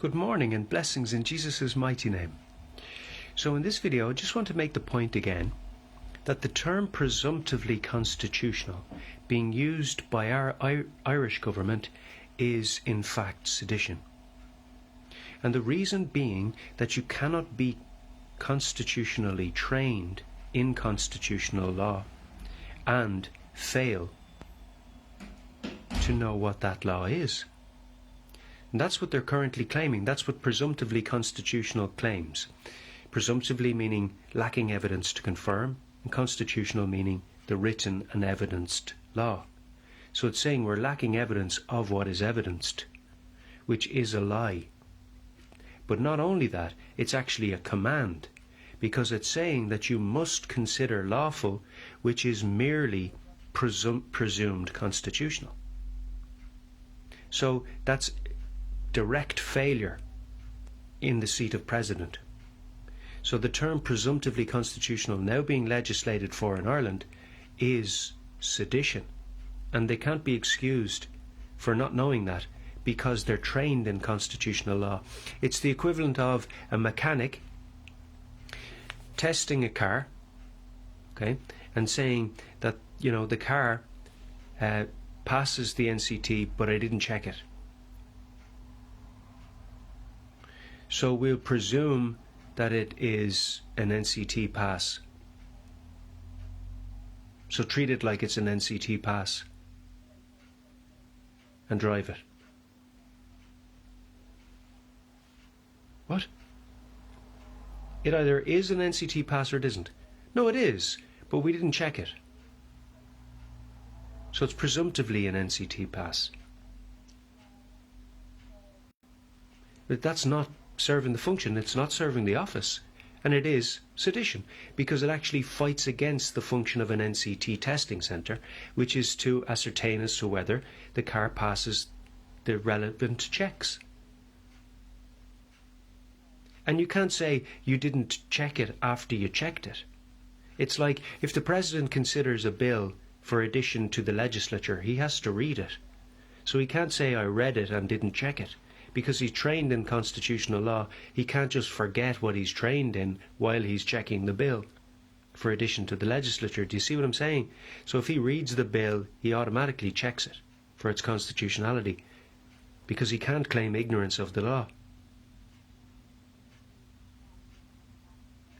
Good morning and blessings in Jesus' mighty name. So in this video I just want to make the point again that the term presumptively constitutional being used by our Irish government is in fact sedition. And the reason being that you cannot be constitutionally trained in constitutional law and fail to know what that law is. And that's what they're currently claiming. That's what presumptively constitutional claims. Presumptively meaning lacking evidence to confirm, and constitutional meaning the written and evidenced law. So it's saying we're lacking evidence of what is evidenced, which is a lie. But not only that, it's actually a command, because it's saying that you must consider lawful which is merely presumed constitutional. So that's direct failure in the seat of president. So the term presumptively constitutional now being legislated for in Ireland is sedition, and they can't be excused for not knowing that because they're trained in constitutional law. It's the equivalent of a mechanic testing a car, okay, and saying that, you know, the car passes the NCT but I didn't check it. So we'll presume that it is an NCT pass. So treat it like it's an NCT pass and drive it. What? It either is an NCT pass or it isn't. No, it is, but we didn't check it. So it's presumptively an NCT pass. But that's not serving the function, it's not serving the office, and it is sedition because it actually fights against the function of an NCT testing centre, which is to ascertain as to whether the car passes the relevant checks. And you can't say you didn't check it after you checked it. It's like if the president considers a bill for addition to the legislature, he has to read it. So he can't say I read it and didn't check it. Because he's trained in constitutional law, he can't just forget what he's trained in while he's checking the bill for addition to the legislature. Do you see what I'm saying? So if he reads the bill, he automatically checks it for its constitutionality because he can't claim ignorance of the law.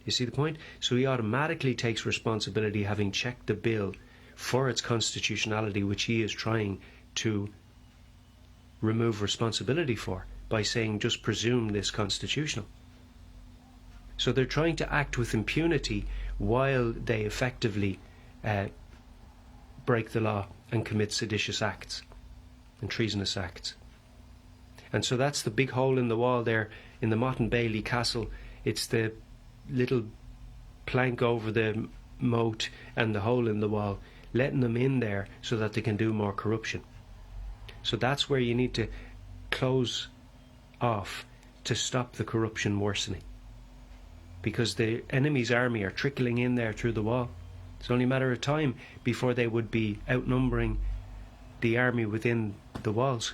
You see the point? So he automatically takes responsibility having checked the bill for its constitutionality, which he is trying to remove responsibility for by saying just presume this constitutional. So they're trying to act with impunity while they effectively break the law and commit seditious acts and treasonous acts. And so that's the big hole in the wall there in the Motte Bailey Castle. It's the little plank over the moat and the hole in the wall, letting them in there so that they can do more corruption. So that's where you need to close off to stop the corruption worsening. Because the enemy's army are trickling in there through the wall. It's only a matter of time before they would be outnumbering the army within the walls.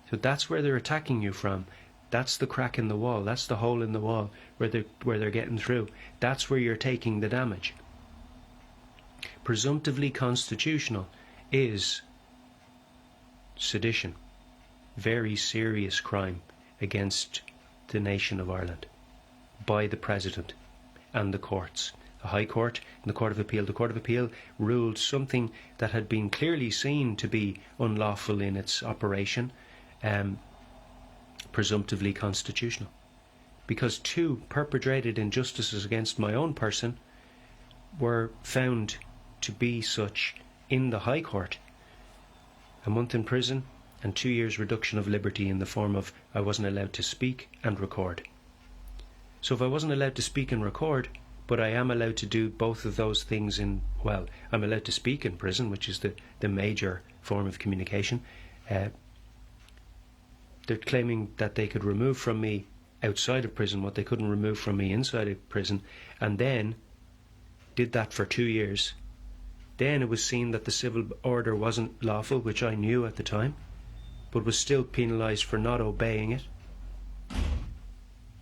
So that's where they're attacking you from. That's the crack in the wall. That's the hole in the wall where they're getting through. That's where you're taking the damage. Presumptively constitutional is sedition, very serious crime against the nation of Ireland by the President and the courts. The High Court and the Court of Appeal. The Court of Appeal ruled something that had been clearly seen to be unlawful in its operation, presumptively constitutional. Because two perpetrated injustices against my own person were found to be such in the High Court. A month in prison and 2 years reduction of liberty in the form of I wasn't allowed to speak and record. So if I wasn't allowed to speak and record, but I am allowed to do both of those things I'm allowed to speak in prison, which is the major form of communication. They're claiming that they could remove from me outside of prison what they couldn't remove from me inside of prison, and then did that for 2 years. Then it was seen that the civil order wasn't lawful, which I knew at the time, but was still penalised for not obeying it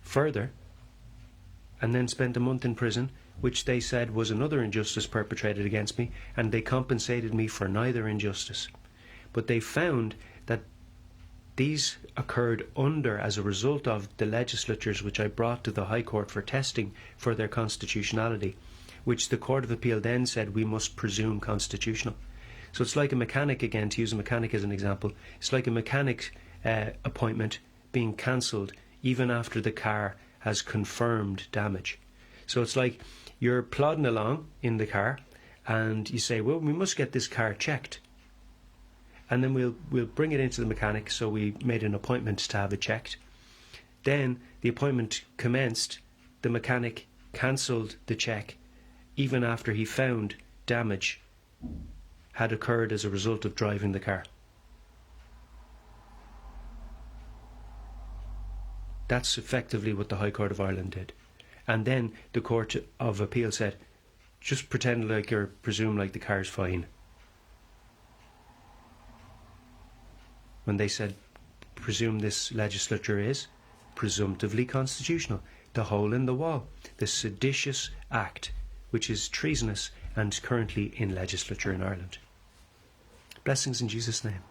further, and then spent a month in prison, which they said was another injustice perpetrated against me, and they compensated me for neither injustice. But they found that these occurred as a result of the legislatures which I brought to the High Court for testing for their constitutionality, which the Court of Appeal then said we must presume constitutional. So it's like a mechanic, again, to use a mechanic as an example, it's like a mechanic appointment being cancelled even after the car has confirmed damage. So it's like you're plodding along in the car and you say, well, we must get this car checked. And then we'll bring it into the mechanic, so we made an appointment to have it checked. Then the appointment commenced, the mechanic cancelled the check even after he found damage had occurred as a result of driving the car. That's effectively what the High Court of Ireland did. And then the Court of Appeal said, just pretend like or presume like the car's fine. When they said, presume this legislature is presumptively constitutional. The hole in the wall, the seditious act, which is treasonous and currently in legislature in Ireland. Blessings in Jesus' name.